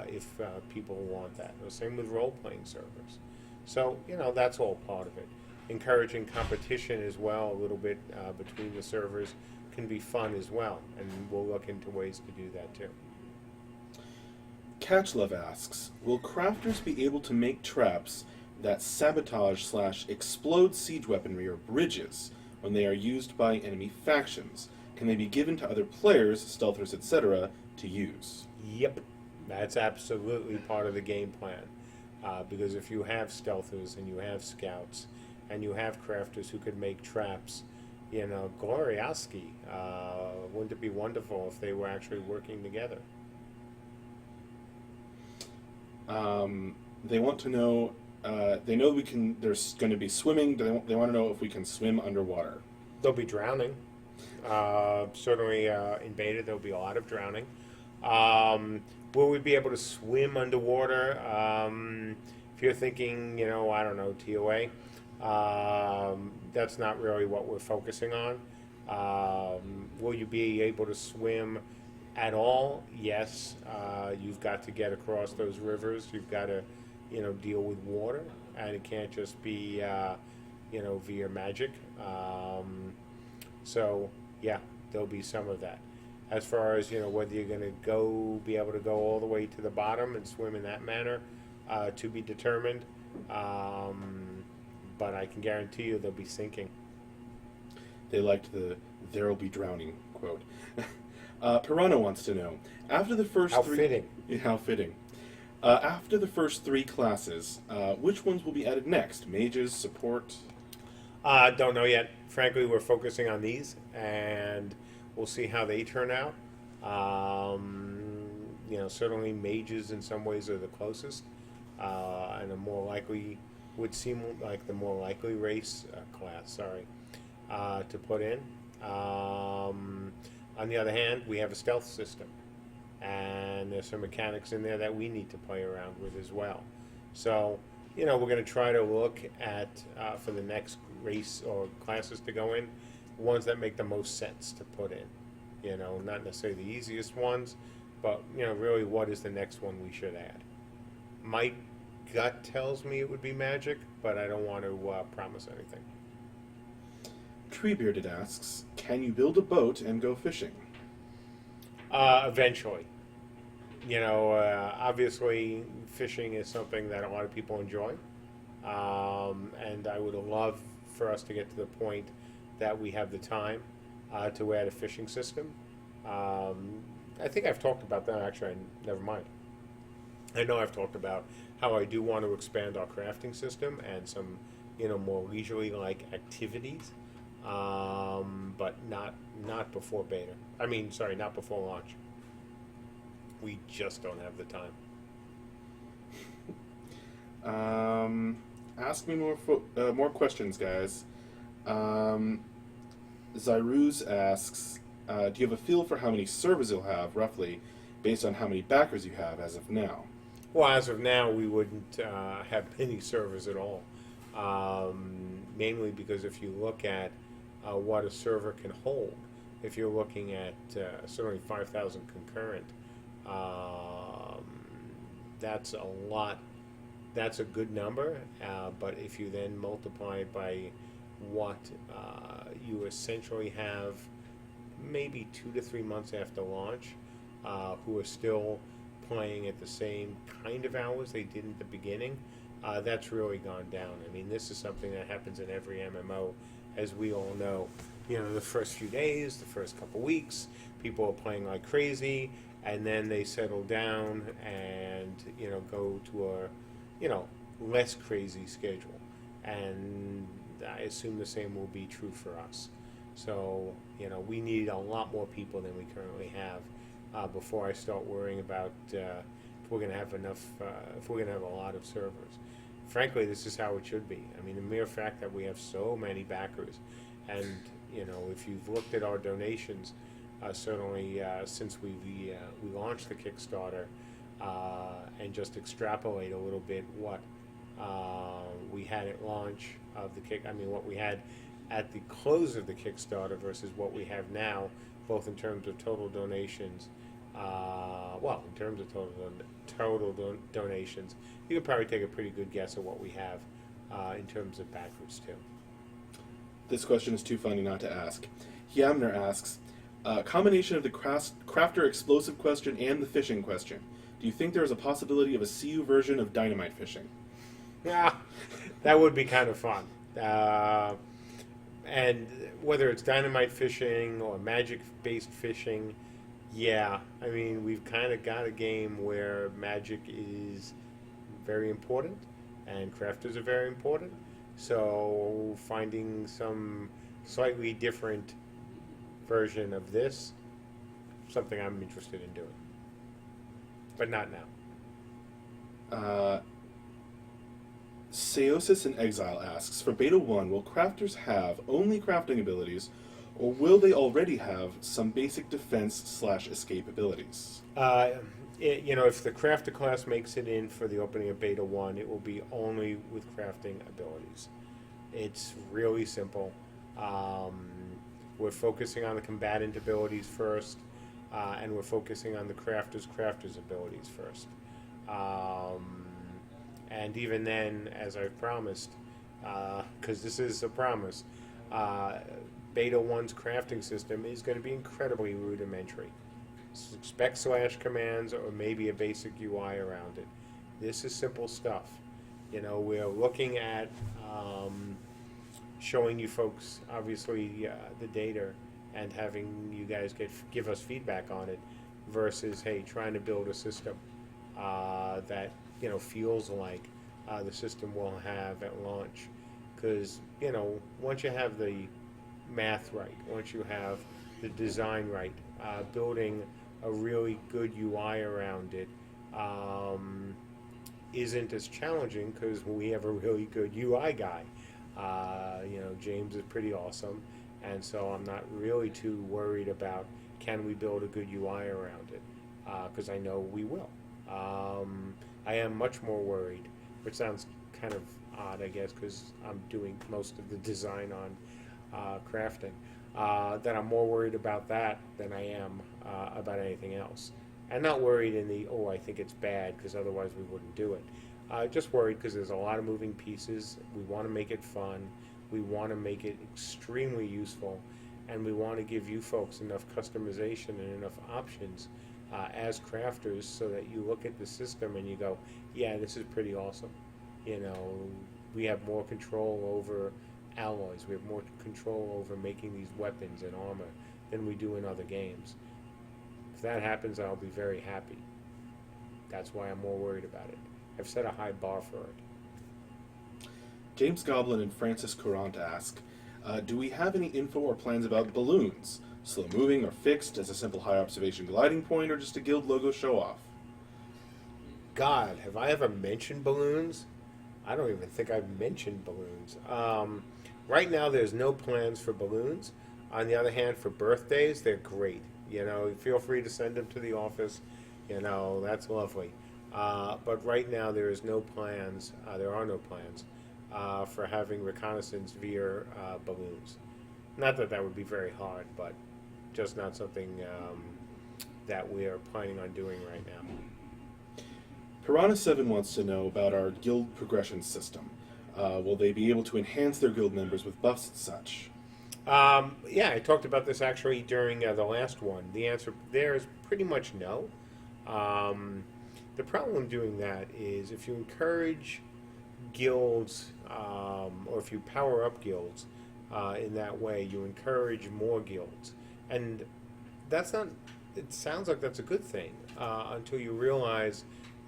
if people want that. The same with role-playing servers. So, that's all part of it. Encouraging competition as well, a little bit between the servers, can be fun as well, and we'll look into ways to do that too. Catchlove asks, will crafters be able to make traps that sabotage/explode siege weaponry or bridges when they are used by enemy factions? Can they be given to other players, stealthers, etc., to use? Yep, that's absolutely part of the game plan. Because if you have stealthers and you have scouts and you have crafters who could make traps, glorioski, wouldn't it be wonderful if they were actually working together? They want to know, they know there's going to be swimming. They want to know if we can swim underwater. They'll be drowning. Certainly in beta there'll be a lot of drowning. Will we be able to swim underwater? If you're thinking, I don't know, TOA, that's not really what we're focusing on. Will you be able to swim at all? Yes. You've got to get across those rivers. You've got to, deal with water, and it can't just be, via magic. So, yeah, there'll be some of that. As far as, whether you're going to be able to go all the way to the bottom and swim in that manner, to be determined. But I can guarantee you they'll be sinking. They liked the "there'll be drowning" quote. Pirano wants to know, after the first How three... fitting. Yeah, how fitting. After the first three classes, which ones will be added next? Mages, support? Don't know yet. Frankly, we're focusing on these, and we'll see how they turn out. Certainly mages in some ways are the closest, and would seem like the more likely race class, to put in. On the other hand, we have a stealth system, and there's some mechanics in there that we need to play around with as well. So, we're going to try to look at, for the next race or classes to go in, ones that make the most sense to put in. Not necessarily the easiest ones, but, really what is the next one we should add. My gut tells me it would be magic, but I don't want to promise anything. Treebearded asks, can you build a boat and go fishing? Eventually. Obviously fishing is something that a lot of people enjoy. And I would love for us to get to the point that we have the time to add a fishing system. I think I've talked about that, actually. Never mind. I know I've talked about how I do want to expand our crafting system and some, more leisurely-like activities, but not before beta. Not before launch. We just don't have the time. Ask me more questions, guys. Zyruz asks, do you have a feel for how many servers you'll have, roughly, based on how many backers you have as of now? Well, as of now, we wouldn't have many servers at all. Mainly because if you look at what a server can hold, if you're looking at certainly 5,000 concurrent, that's a lot. That's a good number, but if you then multiply it by what you essentially have maybe 2 to 3 months after launch, who are still playing at the same kind of hours they did at the beginning, that's really gone down. I mean, this is something that happens in every MMO, as we all know. You know, the first few days, the first couple weeks, people are playing like crazy, and then they settle down and, you know, go to a, you know, less crazy schedule. And I assume the same will be true for us. So, you know, we need a lot more people than we currently have before I start worrying about if we're going to have enough, if we're going to have a lot of servers. Frankly, this is how it should be. I mean, the mere fact that we have so many backers, and, you know, if you've looked at our donations, certainly since we launched the Kickstarter, and just extrapolate a little bit what we had at launch of the what we had at the close of the Kickstarter versus what we have now, both in terms of total donations. In terms of total donations, you could probably take a pretty good guess at what we have in terms of backers too. This question is too funny not to ask. Hyamner asks, combination of the crafter explosive question and the fishing question. Do you think there is a possibility of a CU version of dynamite fishing? Yeah, that would be kind of fun. And whether it's dynamite fishing or magic-based fishing, yeah. I mean, we've kind of got a game where magic is very important and crafters are very important. So finding some slightly different version of this, something I'm interested in doing. But not now. Seosis in Exile asks, for Beta 1, will crafters have only crafting abilities, or will they already have some basic defense/escape abilities? If the crafter class makes it in for the opening of Beta 1, it will be only with crafting abilities. It's really simple. We're focusing on the combatant abilities first, and we're focusing on the crafter's abilities first. And even then, as I've promised, because this is a promise, Beta 1's crafting system is going to be incredibly rudimentary. Spec / commands or maybe a basic UI around it. This is simple stuff. You know, we're looking at showing you folks, obviously, the data and having you guys give us feedback on it versus, hey, trying to build a system that, you know, feels like the system we'll have at launch. Because, you know, once you have the math right, once you have the design right, building a really good UI around it isn't as challenging because we have a really good UI guy. James is pretty awesome, and so I'm not really too worried about can we build a good UI around it, because I know we will. I am much more worried, which sounds kind of odd, I guess, because I'm doing most of the design on crafting, that I'm more worried about that than I am about anything else. And not worried in the, I think it's bad, because otherwise we wouldn't do it. Just worried because there's a lot of moving pieces. We want to make it fun. We want to make it extremely useful. And we want to give you folks enough customization and enough options as crafters so that you look at the system and you go, yeah, this is pretty awesome. You know, we have more control over alloys. We have more control over making these weapons and armor than we do in other games. If that happens, I'll be very happy. That's why I'm more worried about it. I've set a high bar for it. James Goblin and Francis Courant ask, do we have any info or plans about balloons? Slow moving or fixed as a simple high observation gliding point, or just a guild logo show off? God, have I ever mentioned balloons? I don't even think I've mentioned balloons. Right now, there's no plans for balloons. On the other hand, for birthdays, they're great. You know, feel free to send them to the office. You know, that's lovely. But right now, there is no plans. There are no plans for having reconnaissance via balloons. Not that that would be very hard, but just not something that we are planning on doing right now. Piranha7 wants to know about our guild progression system. Will they be able to enhance their guild members with buffs and such? Yeah, I talked about this actually during the last one. The answer there is pretty much no. The problem doing that is if you encourage guilds or if you power up guilds in that way, you encourage more guilds. And that's not, it sounds like that's a good thing until you realize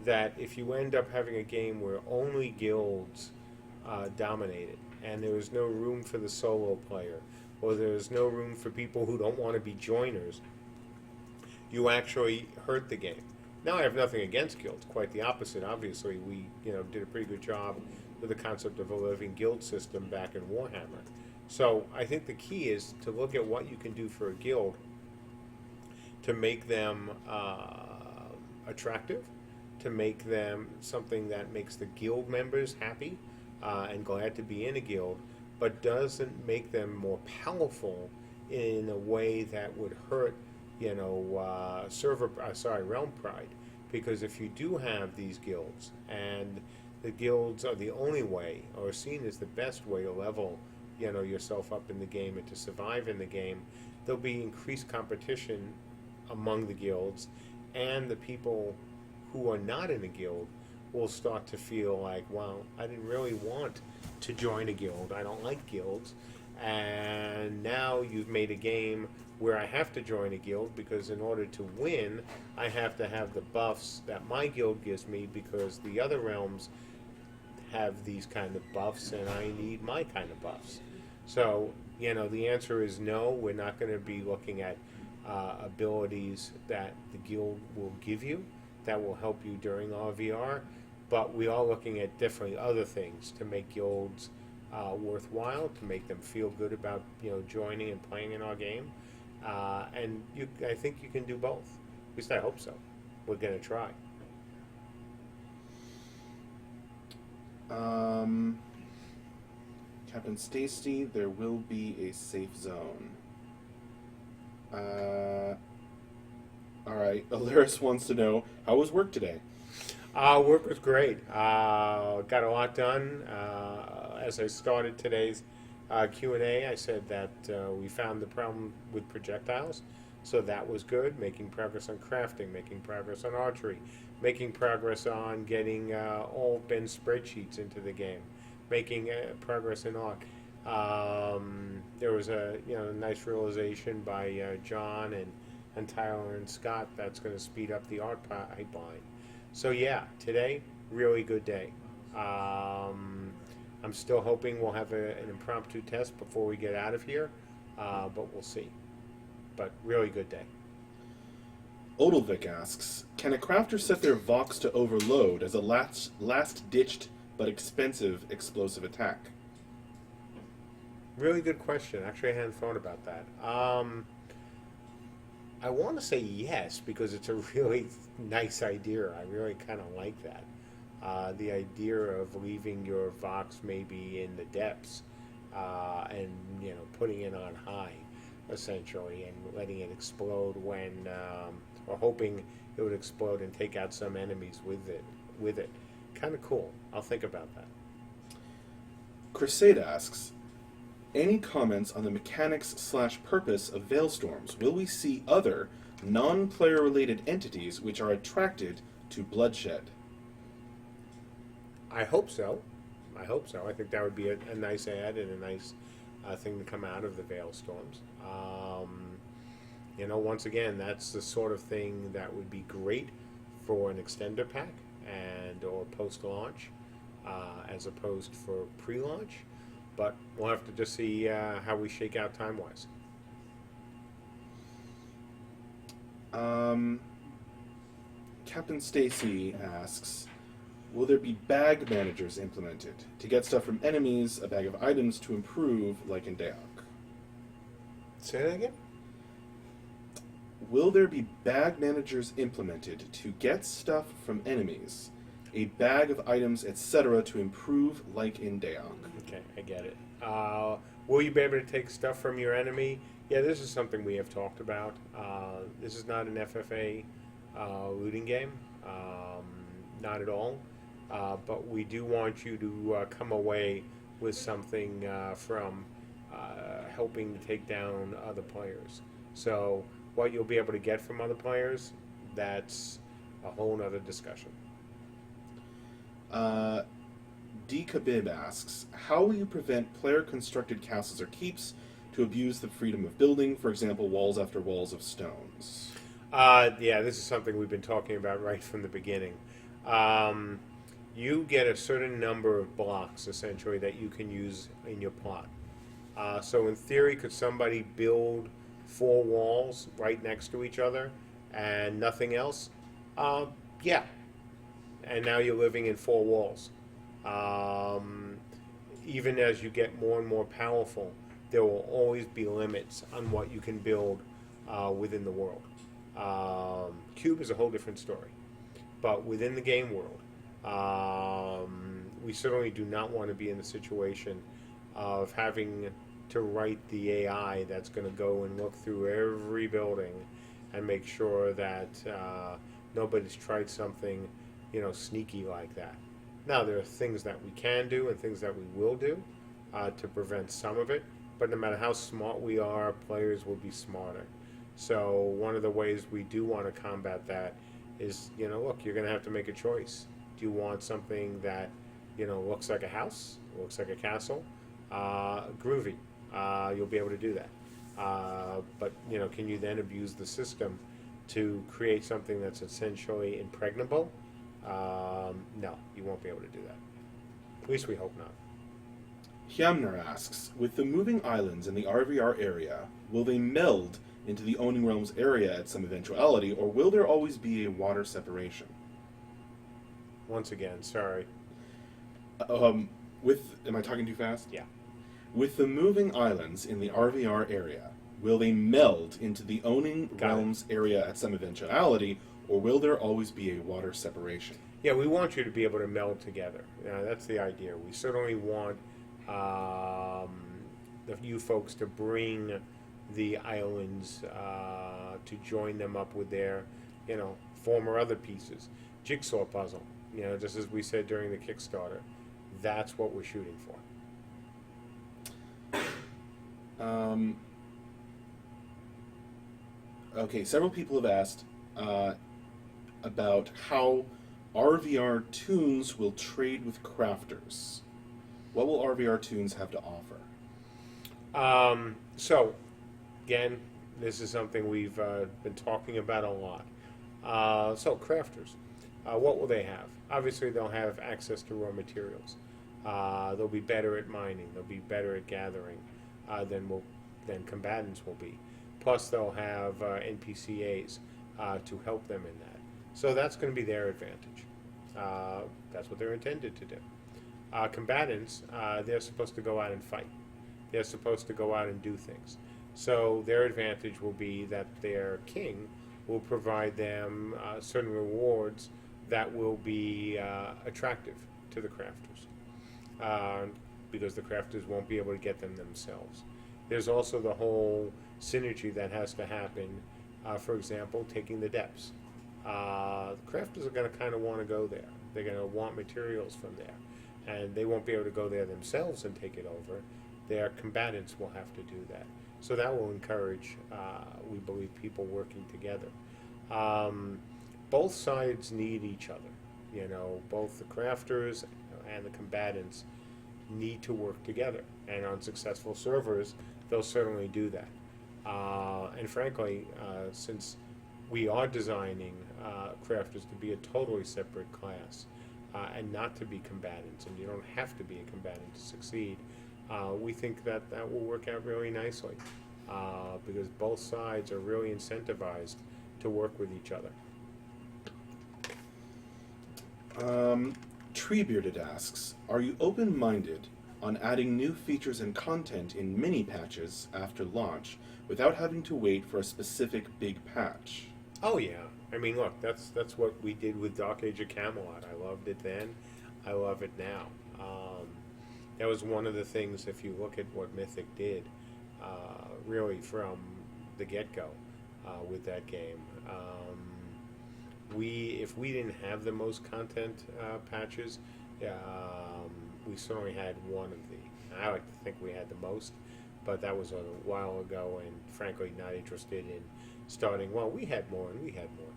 that if you end up having a game where only guilds dominated and there is no room for the solo player or there's no room for people who don't want to be joiners, you actually hurt the game. Now, I have nothing against guilds, quite the opposite. Obviously, we did a pretty good job with the concept of a living guild system back in Warhammer. So I think the key is to look at what you can do for a guild to make them attractive, to make them something that makes the guild members happy and glad to be in a guild, but doesn't make them more powerful in a way that would hurt, realm pride. Because if you do have these guilds, and the guilds are the only way, or seen as the best way to level, yourself up in the game and to survive in the game, there'll be increased competition among the guilds, and the people who are not in a guild will start to feel like, well, I didn't really want to join a guild. I don't like guilds. And now you've made a game where I have to join a guild because in order to win, I have to have the buffs that my guild gives me because the other realms have these kind of buffs and I need my kind of buffs. So, the answer is no. We're not going to be looking at abilities that the guild will give you that will help you during RVR, but we are looking at definitely other things to make guilds worthwhile, to make them feel good about joining and playing in our game, and I think you can do both. At least I hope so. We're going to try. Captain Stacy, there will be a safe zone. All right, Alaris wants to know, how was work today? Work was great. Got a lot done. As I started today's Q&A, I said that we found the problem with projectiles, so that was good. Making progress on crafting, making progress on archery, making progress on getting all Ben's spreadsheets into the game, making progress in ARC. There was a nice realization by John and Tyler and Scott that's going to speed up the art pipeline. So yeah, today, really good day. I'm still hoping we'll have an impromptu test before we get out of here, but we'll see. But really good day. Odelvik asks, can a crafter set their Vox to overload as a last-ditched but expensive explosive attack? Really good question. Actually, I hadn't thought about that. I want to say yes, because it's a really nice idea. I really kind of like that. The idea of leaving your Vox maybe in the depths and putting it on high, essentially, and letting it explode when, or hoping it would explode and take out some enemies with it. Kind of cool. I'll think about that. Crusade asks, any comments on the mechanics/purpose of Veilstorms? Will we see other non-player related entities which are attracted to bloodshed? I hope so. I think that would be a nice add and a nice thing to come out of the Veilstorms. Once again, that's the sort of thing that would be great for an extender pack or post-launch as opposed for pre-launch. But we'll have to just see how we shake out time-wise. Captain Stacy asks, Will there be bag managers implemented to get stuff from enemies, a bag of items to improve, like in Daok? Say that again? Will there be bag managers implemented to get stuff from enemies, a bag of items, etc., to improve, like in Daok? Okay, I get it. Will you be able to take stuff from your enemy? Yeah, this is something we have talked about. This is not an FFA looting game, not at all. But we do want you to come away with something from helping to take down other players. So what you'll be able to get from other players, that's a whole nother discussion. D. Khabib asks, how will you prevent player-constructed castles or keeps to abuse the freedom of building, for example, walls after walls of stones? Yeah, this is something we've been talking about right from the beginning. You get a certain number of blocks, essentially, that you can use in your plot. So in theory, could somebody build 4 walls right next to each other and nothing else? Yeah. And now you're living in 4 walls. Even as you get more and more powerful, there will always be limits on what you can build within the world. Cube is a whole different story. But within the game world, we certainly do not want to be in the situation of having to write the AI that's going to go and look through every building and make sure that nobody's tried something, sneaky like that. Now, there are things that we can do and things that we will do to prevent some of it, but no matter how smart we are, players will be smarter. So one of the ways we do want to combat that is, look, you're going to have to make a choice. Do you want something that, looks like a house, looks like a castle? Groovy. You'll be able to do that. But, can you then abuse the system to create something that's essentially impregnable? No, you won't be able to do that. At least we hope not. Hyamner asks, with the moving islands in the RVR area, will they meld into the Owning Realms area at some eventuality, or will there always be a water separation? Once again, sorry. Am I talking too fast? Yeah. With the moving islands in the RVR area, will they meld into the Owning Realms area at some eventuality, or will there always be a water separation? Yeah, we want you to be able to meld together. That's the idea. We certainly want you folks to bring the islands to join them up with their, former other pieces. Jigsaw puzzle, just as we said during the Kickstarter. That's what we're shooting for. Okay, several people have asked about how RVR Tunes will trade with crafters. What will RVR Tunes have to offer? So, again, this is something we've been talking about a lot. So, crafters, what will they have? Obviously, they'll have access to raw materials. They'll be better at mining. They'll be better at gathering than combatants will be. Plus, they'll have NPCAs to help them in that. So that's going to be their advantage. That's what they're intended to do. Combatants, they're supposed to go out and fight. They're supposed to go out and do things. So their advantage will be that their king will provide them certain rewards that will be attractive to the crafters, because the crafters won't be able to get them themselves. There's also the whole synergy that has to happen. For example, taking the depths. The crafters are going to kind of want to go there. They're going to want materials from there. And they won't be able to go there themselves and take it over. Their combatants will have to do that. So that will encourage, we believe, people working together. Both sides need each other. Both the crafters and the combatants need to work together. And on successful servers, they'll certainly do that. And frankly, since we are designing crafters to be a totally separate class and not to be combatants, and you don't have to be a combatant to succeed, we think that will work out really nicely because both sides are really incentivized to work with each other. Treebearded asks, are you open-minded on adding new features and content in mini patches after launch without having to wait for a specific big patch? Oh yeah. I mean, look, that's what we did with Dark Age of Camelot. I loved it then. I love it now. That was one of the things, if you look at what Mythic did, really from the get-go with that game. If we didn't have the most content patches, we certainly had one of the. I like to think we had the most, but that was a while ago, and frankly, not interested in starting. Well, we had more, and we had more.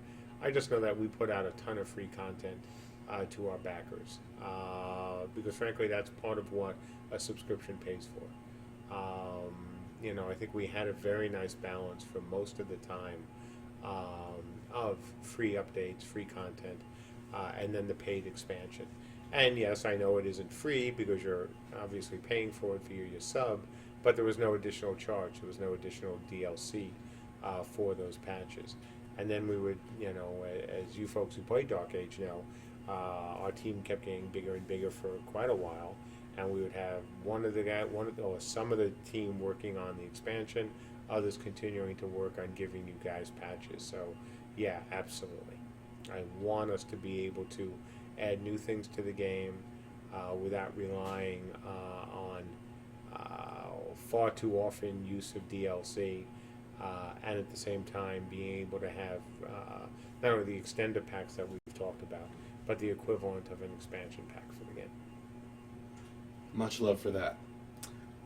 I just know that we put out a ton of free content to our backers because, frankly, that's part of what a subscription pays for. I think we had a very nice balance for most of the time of free updates, free content, and then the paid expansion. And yes, I know it isn't free because you're obviously paying for it via your sub, but there was no additional charge. There was no additional DLC for those patches. And then we would, as you folks who play Dark Age know, our team kept getting bigger and bigger for quite a while, and we would have some of the team working on the expansion, others continuing to work on giving you guys patches. So, yeah, absolutely. I want us to be able to add new things to the game without relying on far too often use of DLC, and at the same time being able to have not only the extended packs that we've talked about, but the equivalent of an expansion pack for the game. Much love for that.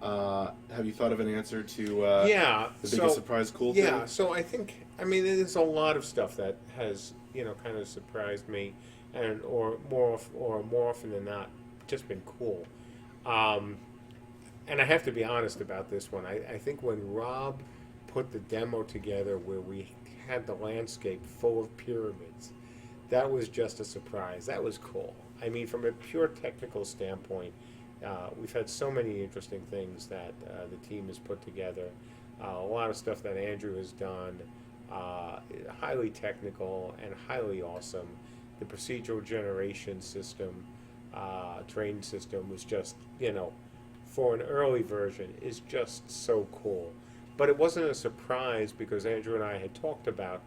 Have you thought of an answer to the biggest surprise cool thing? Yeah, so I think, there's a lot of stuff that has, kind of surprised me, and or more often than not, just been cool. And I have to be honest about this one. I think when Rob put the demo together where we had the landscape full of pyramids, that was just a surprise. That was cool. I mean, from a pure technical standpoint, we've had so many interesting things that the team has put together. A lot of stuff that Andrew has done, highly technical and highly awesome. The procedural generation system, train system was just, for an early version, is just so cool. But it wasn't a surprise because Andrew and I had talked about,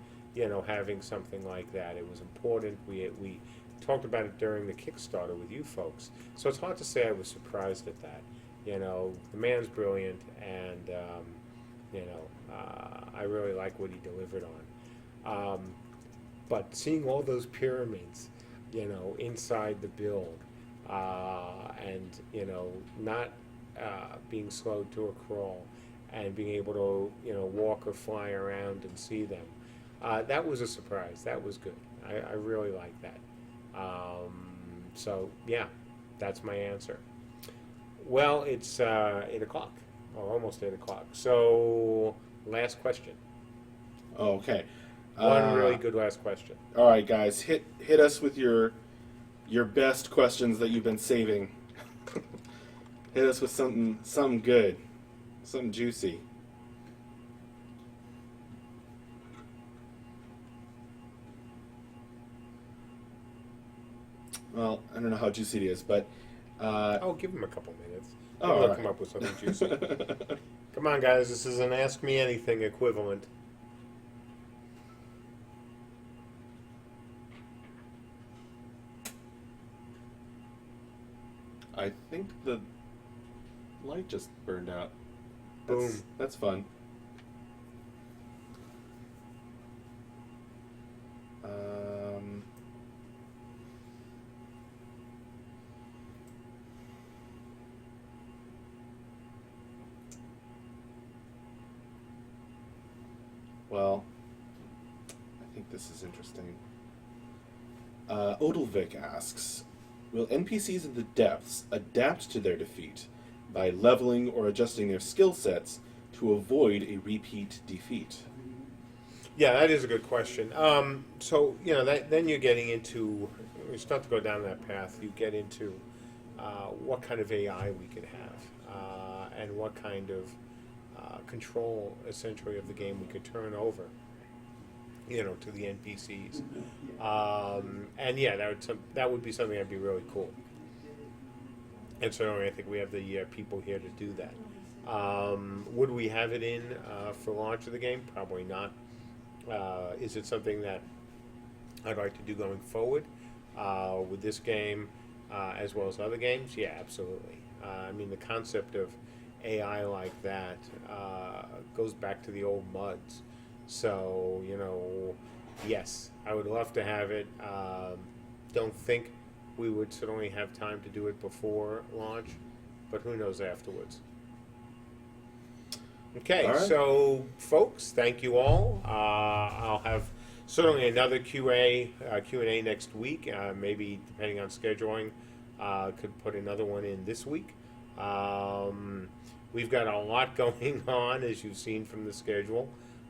having something like that. It was important. We talked about it during the Kickstarter with you folks. So it's hard to say I was surprised at that. The man's brilliant, and, I really like what he delivered on. But seeing all those pyramids, inside the build, and, not being slowed to a crawl, and being able to, walk or fly around and see them, that was a surprise. That was good. I really like that. So, yeah, that's my answer. Well, it's 8 o'clock, or almost 8 o'clock. So, last question. Okay. One really good last question. All right, guys, hit us with your best questions that you've been saving. Hit us with something good, something juicy. Well, I don't know how juicy it is, but Give him a couple minutes. Oh, He'll all come right. up with something juicy. Come on, guys. This is an Ask Me Anything equivalent. I think the light just burned out. Boom. That's fun. Well, I think this is interesting. Odelvik asks, will NPCs in the depths adapt to their defeat by leveling or adjusting their skill sets to avoid a repeat defeat? Yeah, that is a good question. Then you're getting into, you start to go down that path, you get into what kind of AI we could have, and what kind of control, essentially, of the game we could turn over. to the NPCs. And yeah, that would be something that'd be really cool. And certainly, I think we have the people here to do that. Would we have it in for launch of the game? Probably not. Is it something that I'd like to do going forward with this game as well as other games? Yeah, absolutely. I mean, the concept of AI like that goes back to the old MUDs. So, yes, I would love to have it. Don't think we would certainly have time to do it before launch, but who knows afterwards. Okay, All right. so folks, thank you all. I'll have certainly another Q&A next week. Maybe depending on scheduling, could put another one in this week. We've got a lot going on, as you've seen from the schedule.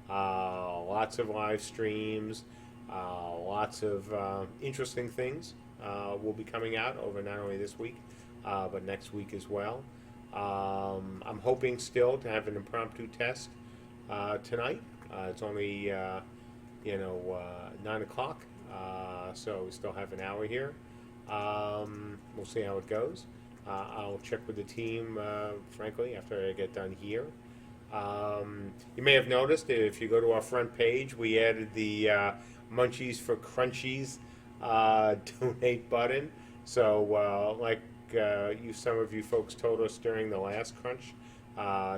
Lots of live streams, lots of interesting things will be coming out over not only this week, but next week as well. I'm hoping still to have an impromptu test tonight. It's only 9 o'clock, so we still have an hour here. We'll see how it goes. I'll check with the team, frankly, after I get done here. You may have noticed if you go to our front page, we added the Munchies for Crunchies donate button. So, like some of you folks told us during the last crunch,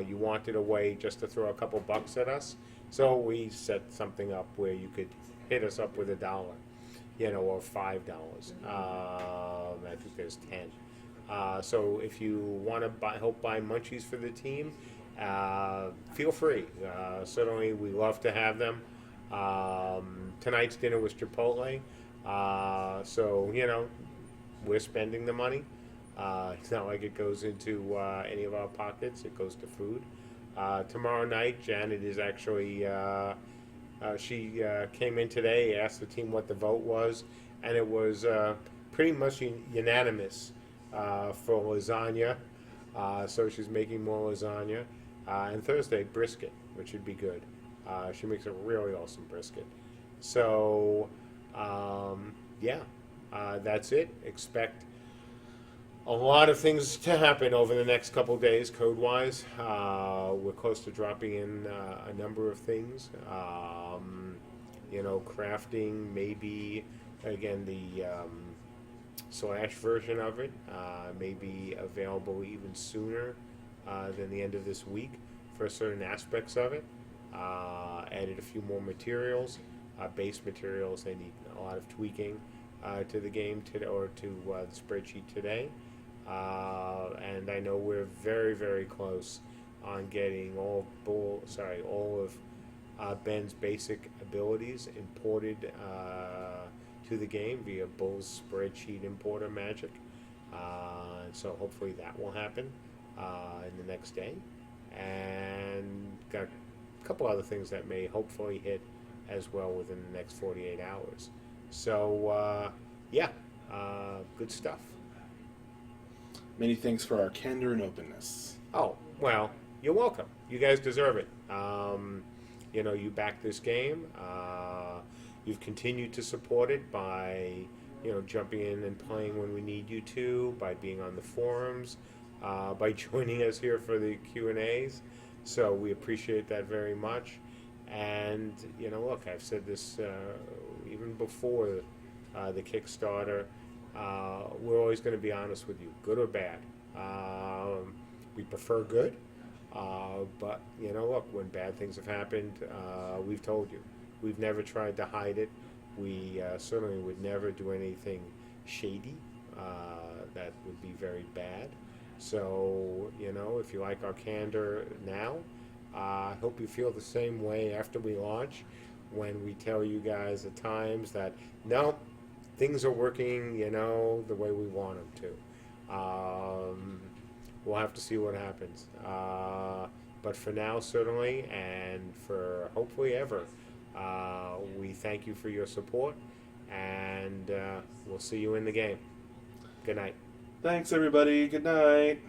you wanted a way just to throw a couple bucks at us. So we set something up where you could hit us up with $1, or $5. I think there's 10. So if you want to help buy Munchies for the team, feel free. Certainly, we love to have them. Tonight's dinner was Chipotle, so we're spending the money. It's not like it goes into any of our pockets. It goes to food. Tomorrow night, Janet is actually, she came in today, asked the team what the vote was, and it was pretty much unanimous for lasagna. So she's making more lasagna. And Thursday, brisket, which would be good. She makes a really awesome brisket. So, that's it. Expect a lot of things to happen over the next couple of days, code-wise. We're close to dropping in a number of things. Crafting, maybe, again, the Slash version of it may be available even sooner than the end of this week for certain aspects of it. Added a few more materials, base materials. They need a lot of tweaking to the game or to the spreadsheet today. And I know we're very, very close on getting all of Ben's basic abilities imported to the game via Bull's spreadsheet importer magic. So hopefully that will happen in the next day. And got a couple other things that may hopefully hit as well within the next 48 hours. So, good stuff. Many thanks for our candor and openness. Oh, well, you're welcome. You guys deserve it. You backed this game. You've continued to support it by, jumping in and playing when we need you to, by being on the forums, by joining us here for the Q&As. So we appreciate that very much. And, look, I've said this even before the Kickstarter. We're always going to be honest with you, good or bad. We prefer good, but look, when bad things have happened, we've told you. We've never tried to hide it. We certainly would never do anything shady. That would be very bad. So, if you like our candor now, I hope you feel the same way after we launch, when we tell you guys at times that, no, things are working, the way we want them to. We'll have to see what happens. But for now, certainly, and for hopefully ever, we thank you for your support, and we'll see you in the game. Good night. Thanks, everybody. Good night.